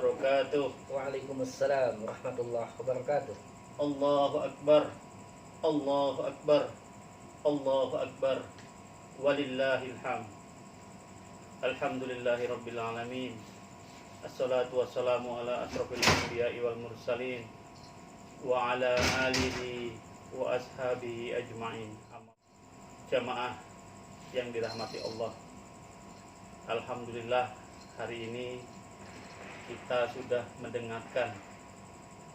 wabarakatuh. Waalaikumsalam warahmatullahi wabarakatuh. Allahu Akbar. Allahu Akbar. Allahu Akbar. Walillahil hamd. Alhamdulillahi rabbil alamin. Assalatu wassalamu ala asrafil anbiya'i wal mursalin wa ala alihi wa ashabihi ajma'in. Jamaah yang dirahmati Allah, alhamdulillah hari ini kita sudah mendengarkan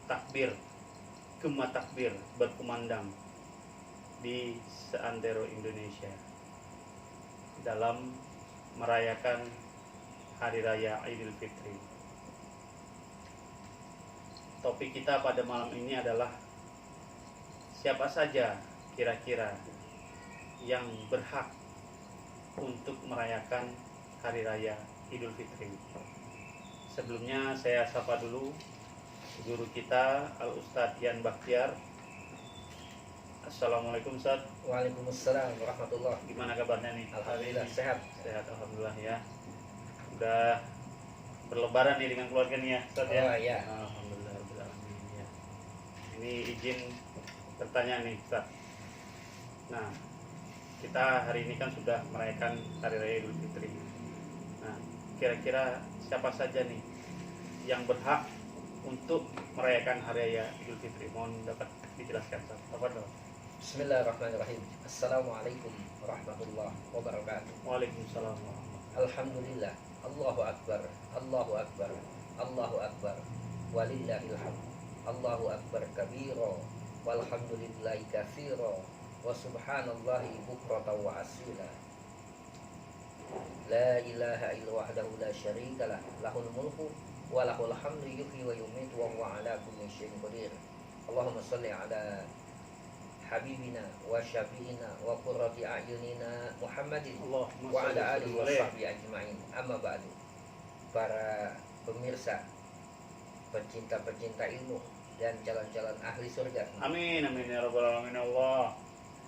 takbir, gema takbir berkumandang di seantero Indonesia dalam merayakan Hari Raya Idul Fitri. Topik kita pada malam ini adalah siapa saja kira-kira yang berhak untuk merayakan Hari Raya Idul Fitri. Sebelumnya saya sapa dulu guru kita Al-Ustadz Yan Bakhtiar. Assalamualaikum Ustadz. Waalaikumsalam warahmatullahi. Gimana kabarnya nih? Alhamdulillah sehat. Sehat alhamdulillah ya. Udah berlebaran nih dengan keluarga nih ya Ustadz ya. Oh iya. Alhamdulillah ya. Ini izin bertanya nih Ustadz. Nah, kita hari ini kan sudah merayakan Hari Raya Idul Fitri. Nah, kira-kira siapa saja nih yang berhak untuk merayakan Hari Raya Idul Fitri? Mohon dapat dijelaskan, Ustaz. Apa dong? Bismillahirrahmanirrahim. Assalamualaikum warahmatullahi wabarakatuh. Waalaikumsalam. Alhamdulillah. Allahu Akbar. Allahu Akbar. Allahu Akbar. Walillahil hamd. Allahu Akbar kabira. Walhamdulillahi katsira. Wa subhanallahi bukratan wa asila. La ilaha illa wahdahu la syarika lah, lahul mulku wa lahul hamdu yuhyi wa yumiitu wa huwa ala kulli syai'in qadir. Allahumma shalli ala habibina wa syafi'ina wa qurrati a'yunina Muhammadin wa ala alihi wa sahbihi ajma'in. Amma ba'du. Para pemirsa, pecinta-pecinta ilmu dan calon-calon ahli surga. Amin amin ya rabbal alamin Allah.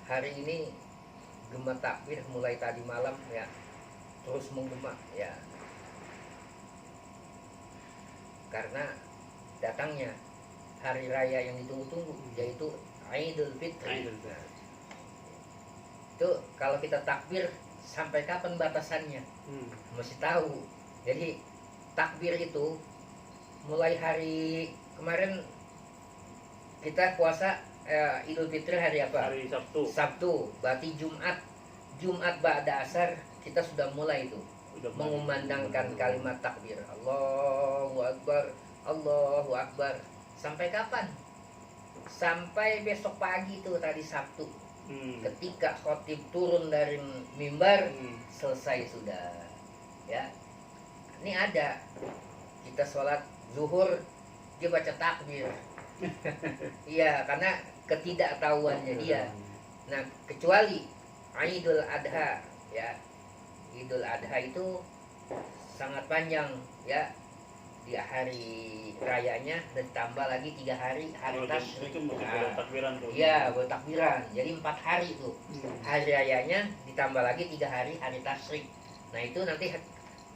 Hari ini gema takbir mulai tadi malam ya, terus menggema ya, karena datangnya hari raya yang ditunggu-tunggu, yaitu Idul Fitri. Itu kalau kita takbir sampai kapan batasannya? Mesti tahu. Jadi takbir itu mulai hari kemarin kita puasa Idul Fitri hari apa? Hari Sabtu. Sabtu, berarti Jumat ba'da asar kita sudah mulai itu mengumandangkan kalimat takbir. Allahu Akbar, Allahu Akbar. Sampai kapan? Sampai besok pagi itu tadi Sabtu. Ketika khotib turun dari mimbar, selesai sudah. Ya. Ini ada kita sholat zuhur dia baca takbir. Iya, karena ketidaktahuannya dia. Nah, kecuali Idul Adha ya. Idul Adha itu sangat panjang ya. Di hari rayanya ditambah lagi 3 hari tasyrik. Itu takbiran tuh. Iya, bertakbiran. Jadi 4 hari itu. Hari rayanya ditambah lagi 3 hari tasyrik. Nah, itu nanti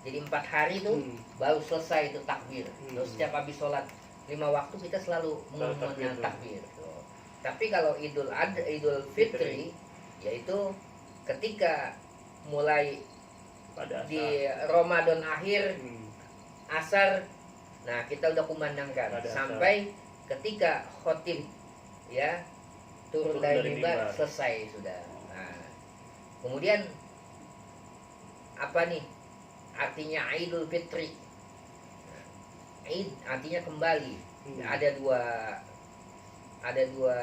jadi 4 hari itu baru selesai itu takbir. Terus setiap habis sholat 5 waktu kita selalu mengumandangkan takbir. Tapi kalau Idul Fitri yaitu ketika mulai pada di Ramadan akhir asar, nah kita udah kumandangkan sampai ketika khotib ya turun dari mimbar selesai sudah. Nah, kemudian apa nih artinya Idul Fitri? Id artinya kembali. Ada dua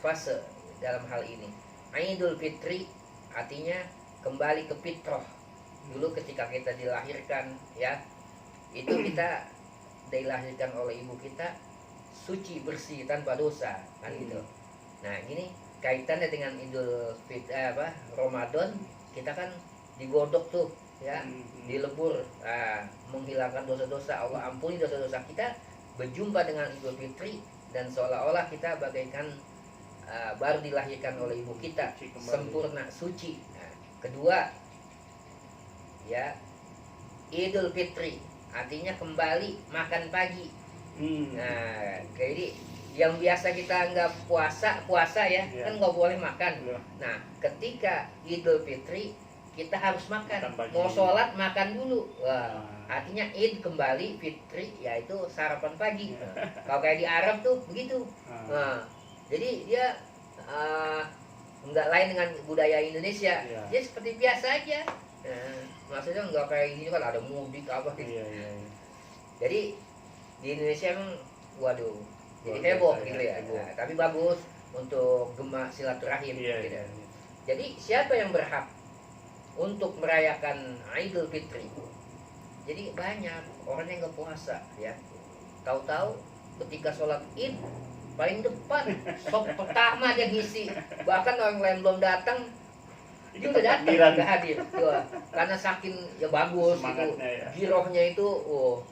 fase dalam hal ini. Idul Fitri artinya kembali ke fitrah. Dulu ketika kita dilahirkan ya, itu kita dilahirkan oleh ibu kita suci bersih tanpa dosa kan gitu. Nah, gini kaitannya dengan Idul Fitri Ramadan, kita kan digodok tuh ya, dilebur, menghilangkan dosa-dosa. Allah ampuni dosa-dosa kita, berjumpa dengan Idul Fitri dan seolah-olah kita bagaikan baru dilahirkan oleh ibu kita, sempurna, suci. Nah, kedua ya, Idul Fitri artinya kembali makan pagi. Hmm. Nah, jadi yang biasa kita nggak puasa ya, Iya. kan nggak boleh makan. Iya. Nah, ketika Idul Fitri kita harus makan. Makan pagi. Mau sholat makan dulu. Wah, Nah. artinya Id kembali, Fitri yaitu sarapan pagi. Iya. Kalau kayak di Arab tuh begitu. Ah. Nah, jadi dia nggak lain dengan budaya Indonesia. Iya. Dia seperti biasa aja. Nah, maksudnya nggak kayak gini kan ada mudik apa gitu. Iya, iya, iya. Jadi di Indonesia emang waduh, jadi Luar heboh biasa, gitu ya, ya. heboh. Nah, tapi bagus untuk gema silaturahim. Iya, gitu. iya, iya. Jadi siapa yang berhak untuk merayakan Idul Fitri? Jadi banyak orang yang nggak puasa ya. Tahu-tahu ketika sholat Id paling depan, sop pertama dia ngisi. Bahkan orang lain belum datang, dia udah datang, Takbiran. udah hadir. Tuh, karena saking ya bagus gitu, Semangatnya ya. girohnya itu,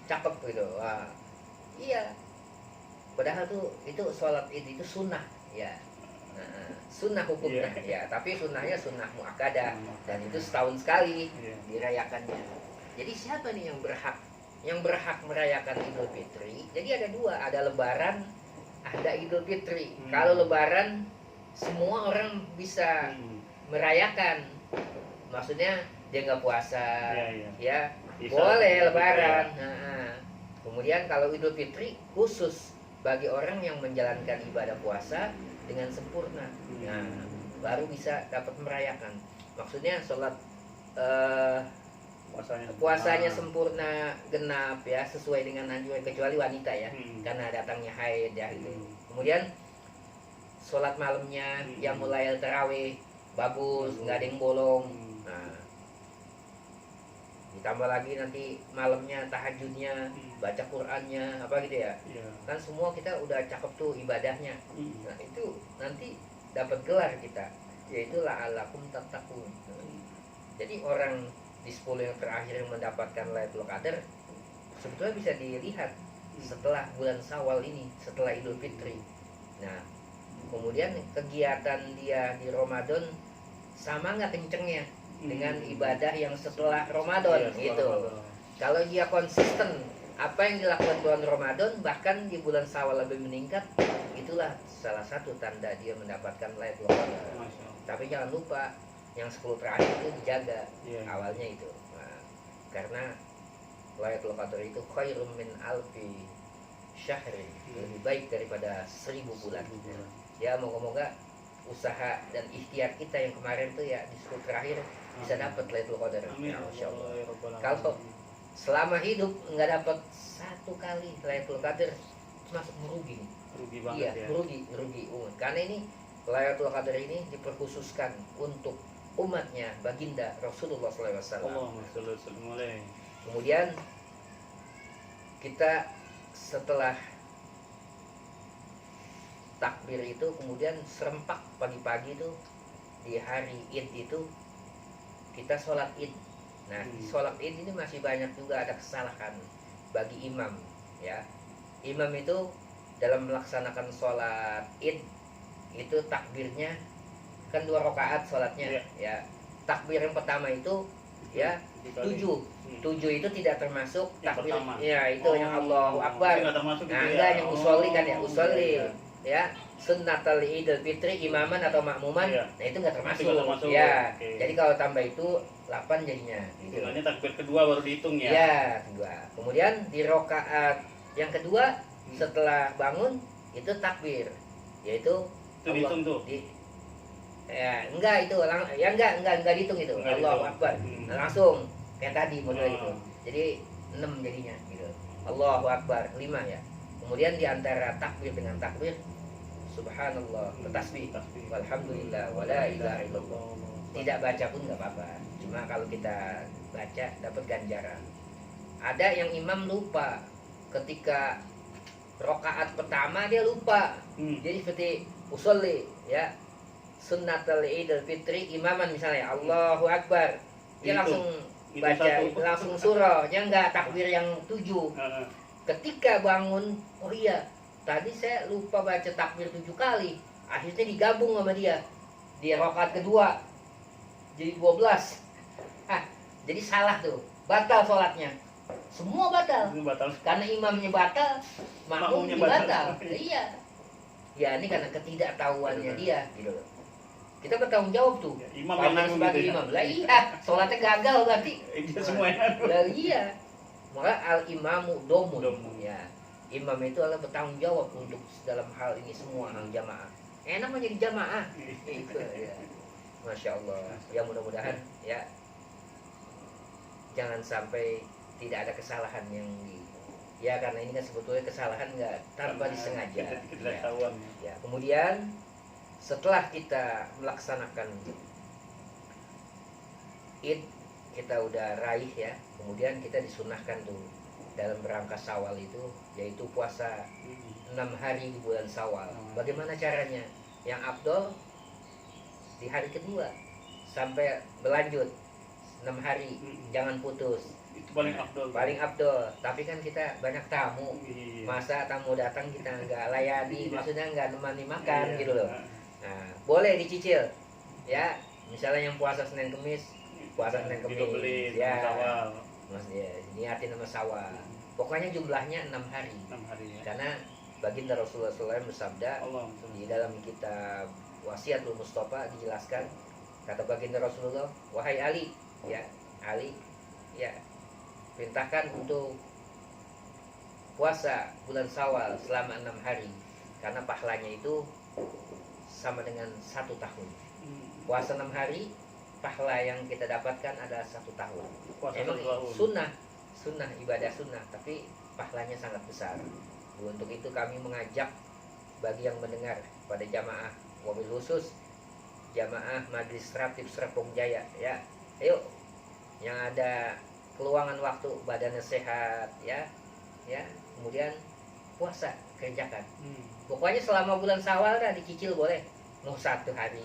cakep gitu. Wah, iya. Padahal tuh itu sholat Id itu sunnah ya. Nah, sunnah hukumnya ya, tapi sunnahnya sunnah muakkadah dan itu setahun sekali Iya. dirayakannya. Jadi siapa nih yang berhak? Yang berhak merayakan Idul Fitri? Jadi ada dua, ada Lebaran, ada Idul Fitri. Hmm. Kalau Lebaran semua orang bisa Hmm. merayakan, maksudnya dia nggak puasa, Iya, iya. ya Bisa boleh gitu Lebaran. ya. Nah, kemudian kalau Idul Fitri khusus bagi orang yang menjalankan ibadah puasa dengan sempurna. Nah, baru bisa dapat merayakan. Maksudnya sholat puasanya Ah. sempurna genap ya, sesuai dengan anjuran, kecuali wanita ya, Hmm. karena datangnya haid ya gitu. Hmm. Kemudian sholat malamnya yang mulai tarawih bagus, nggak ada yang bolong. Hmm. Nah, ditambah lagi nanti malamnya tahajudnya, baca Qur'annya apa gitu ya. Iya. Kan semua kita udah cakep tuh ibadahnya. Hmm. Nah, itu nanti dapat gelar kita, yaitu la'allakum tattaqun. Jadi orang di 10 yang terakhir yang mendapatkan Lailatul Qadar sebetulnya bisa dilihat setelah bulan Syawal ini, setelah Idul Fitri. Nah, kemudian kegiatan dia di Ramadan sama nggak kencengnya dengan ibadah yang setelah Ramadan Iya, gitu. Ramadan. Kalau dia konsisten apa yang dilakukan bulan Ramadan, bahkan di bulan Syawal lebih meningkat, itulah salah satu tanda dia mendapatkan Lailatul Qadar. Masya Allah. Tapi jangan lupa yang 10 terakhir itu dijaga. Iya. Awalnya itu. Nah, karena Lailatul Qadar itu khairum min alfi syahrin, lebih baik daripada 1000 bulan. Ya, moga-moga usaha dan ikhtiar kita yang kemarin tuh ya di 10 terakhir bisa dapat Lailatul Qadar. Amin. Ya, Masya Allah. Ya Rabbal Kalau Alamin. selama hidup nggak dapat satu kali Lailatul Qadar, termasuk merugi. Rugi banget Iya, ya. merugi umat. Karena ini Lailatul Qadar ini diperkhususkan untuk umatnya baginda Rasulullah SAW. Allahumma sholli wa sallim alaihi. Kemudian kita setelah takbir itu kemudian serempak pagi-pagi itu di hari Id itu kita sholat Id. Nah, di sholat Id ini masih banyak juga ada kesalahan bagi imam ya. Imam itu dalam melaksanakan sholat Id itu takbirnya kan 2 rakaat sholatnya. Iya. Ya, takbir yang pertama itu ya 7 itu tidak termasuk Yang takbir pertama. ya itu yang Allahu Akbar. Itu nggak termasuk Nah, gitu ya? enggak yang usolli kan ya, Oh, usolli iya, ya, sunnatul Idul Fitri imaman atau makmuman. Iya. Nah, itu enggak termasuk. Itu nggak termasuk. Ya. Oke. Jadi kalau tambah itu 8 jadinya gitu. Hitungannya takbir kedua baru dihitung ya? Ya, kedua. Kemudian di rakaat yang kedua setelah bangun itu takbir, yaitu Itu dihitung tuh? ya enggak itu ya enggak dihitung itu. Enggak Allahu dihitung. Akbar. Nah, langsung kayak tadi model Oh. itu. Jadi 6 jadinya gitu. Allahu Akbar 5 ya. Kemudian di antara takbir dengan takbir subhanallah, bertasbih, Tasbih. walhamdulillah, wala ilaha illallah. Tidak baca pun nggak apa-apa. Cuma kalau kita baca dapat ganjaran. Ada yang imam lupa ketika rokaat pertama dia lupa. Jadi seperti usolli ya, sunnatul Idul Fitri imaman misalnya Allahu Akbar, dia Itu. langsung Itu baca satu. langsung surah, dia nggak takbir yang 7. Heeh. Ketika bangun, oh iya tadi saya lupa baca takbir 7 kali, akhirnya digabung sama dia di rakaat kedua jadi 12. Jadi salah tuh, batal sholatnya. semua batal. Itu batal. Karena imamnya batal, makmumnya Makmumnya batal. batal. Iya. Ya ini karena ketidaktahuannya dia gitu loh. Kita bertanggung jawab tuh. Ya, imam yang Paling nanggung sebagai gitu ya. imam. Lah iya, sholatnya gagal berarti. Itu semuanya. Lah iya. Maka al imamu domun. Domun. Ya. Imam itu adalah bertanggung jawab untuk dalam hal ini semua hal jamaah. Enak menjadi jamaah. Itu ya. Masya Allah. Ya mudah-mudahan ya jangan sampai tidak ada kesalahan yang ya karena ini kan sebetulnya kesalahan nggak tanpa Karena disengaja. ketidaktahuan ya. Ya, kemudian setelah kita melaksanakan Id, kita udah raih ya, kemudian kita disunahkan tuh dalam rangka Syawal itu, yaitu puasa 6 hari di bulan Syawal. Bagaimana caranya? Yang afdol di hari kedua sampai berlanjut 6 hari, jangan putus. Itu paling afdol. Paling afdol. Tapi kan kita banyak tamu, Iya. masa tamu datang kita nggak layani, maksudnya nggak nemani makan Iya. gitu loh. Nah, boleh dicicil ya, misalnya yang puasa Senin Kemis, puasa Senin Kemis Dibeli ya, awal mas ya, niatin sama Syawal. Pokoknya jumlahnya 6 hari. 6 hari ya. Karena baginda Rasulullah SAW bersabda Allah. di dalam kitab Wasiatul Mustafa dijelaskan, kata baginda Rasulullah, wahai Ali, ya Ali, ya perintahkan untuk puasa bulan Syawal selama 6 hari karena pahalanya itu sama dengan 1 tahun. Puasa 6 hari, pahala yang kita dapatkan adalah 1 tahun. Puasa Emang 1 tahun. sunnah, ibadah sunnah, tapi pahalanya sangat besar. Untuk itu kami mengajak bagi yang mendengar pada jamaah, wabil khusus jamaah Majelis Ratib Serpong Jaya, ya, ayo yang ada keluangan waktu, badannya sehat, ya, kemudian puasa kerjakan. Pokoknya selama bulan Syawal dah dicicil boleh, mau 1 hari,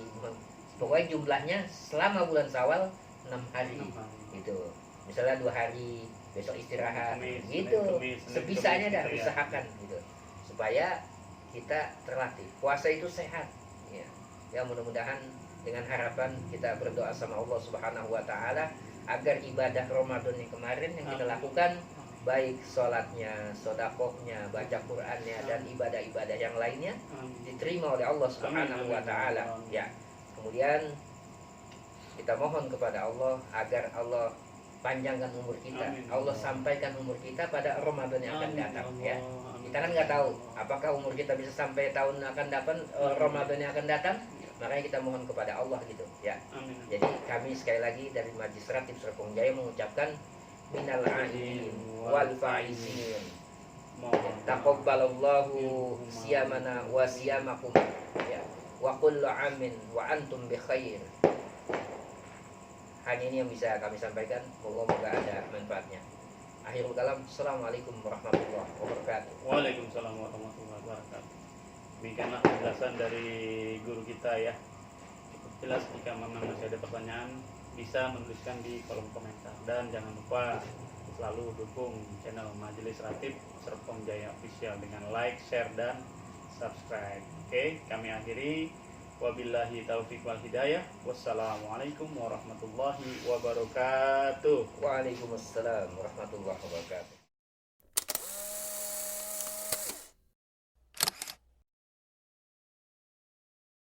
pokoknya jumlahnya selama bulan Syawal 6 hari, gitu. Misalnya 2 hari, besok istirahat, Kemis, gitu. Senin, Sebisanya Kemis, dah gitu ya. usahakan, gitu, supaya kita terlatih. Puasa itu sehat, ya. Ya mudah-mudahan dengan harapan kita berdoa sama Allah Subhanahu Wa Taala agar ibadah Ramadan yang kemarin yang kita lakukan, baik sholatnya, sodakohnya, baca Qurannya, dan ibadah-ibadah yang lainnya diterima oleh Allah Subhanahu Wa Taala. Ya, kemudian kita mohon kepada Allah agar Allah panjangkan umur kita, Allah sampaikan umur kita pada Ramadan yang akan datang. Ya, kita kan nggak tahu apakah umur kita bisa sampai tahun akan datang, Ramadan yang akan datang. Makanya kita mohon kepada Allah gitu. Ya. Jadi kami sekali lagi dari Majelis Ratib Serpong Jaya mengucapkan minal aidin wal faizin. Taqabbalallahu siyamana wa siyamakum. Ya. Wa kullu amin wa antum bi khair. Hanya ini yang bisa kami sampaikan. Moga-moga ada manfaatnya. Akhirul kalam. Assalamualaikum warahmatullahi wabarakatuh. Waalaikumsalam warahmatullahi wabarakatuh. Demikianlah penjelasan dari guru kita ya. Cukup jelas. Jika memang masih ada pertanyaan, bisa menuliskan di kolom komentar. Dan jangan lupa selalu dukung channel Majelis Ratib Serpong Jaya Official dengan like, share, dan subscribe. Oke, kami akhiri. Wabillahi taufiq wal hidayah. Wassalamualaikum warahmatullahi wabarakatuh. Waalaikumsalam warahmatullahi wabarakatuh.